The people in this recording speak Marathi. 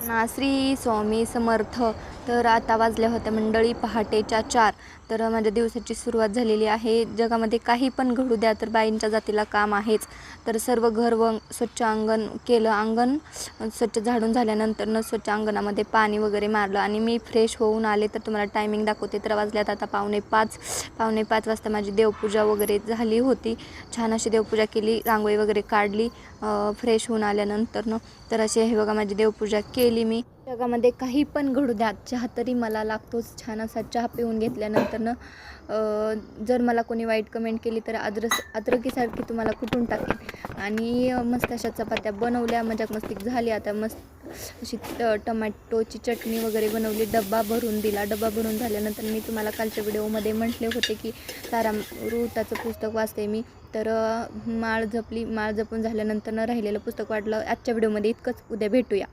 श्री स्वामी समर्थ. तर आता वाजल्या होत्या मंडळी पहाटेच्या 4. तर माझ्या दिवसाची सुरुवात झालेली आहे. जगामध्ये काही पण घडू द्या तर बाईंच्या जातीला काम आहेच. तर सर्व घर व स्वच्छ अंगण केलं. अंगण स्वच्छ झाडून झाल्यानंतर स्वच्छ अंगणामध्ये पाणी वगैरे मारलं आणि मी फ्रेश होऊन आले. तर तुम्हाला टायमिंग दाखवते. तर वाजल्यात आता 4:45 वाजता माझी देवपूजा वगैरे झाली होती. छान अशी देवपूजा केली, रांगोळी वगैरे काढली फ्रेश होऊन आल्यानंतर. तर अशी हे बघा माझी देवपूजा केली मी. जगामध्ये काही पण घडू द्या, चहा तरी मला लागतोच. छान असा चहा पिऊन घेतल्यानंतर जर मला कोणी वाईट कमेंट केली तर अद्रकीसारखी तुम्हाला कुठून टाकेन. आणि मस्त अशा चपात्या बनवल्या, मजाक मस्ती झाली. आता मस्त अशी टमॅटोची चटणी वगैरे बनवली, डब्बा भरून दिला. डब्बा भरून झाल्यानंतर मी तुम्हाला कालच्या व्हिडिओमध्ये म्हटले होते की तारा ऋताचं पुस्तक वाचते मी. तर माळ जपली. माळ जपून झाल्यानंतर राहिलेलं पुस्तक वाटलं. आजच्या व्हिडिओमध्ये इतकंच. उद्या भेटूया.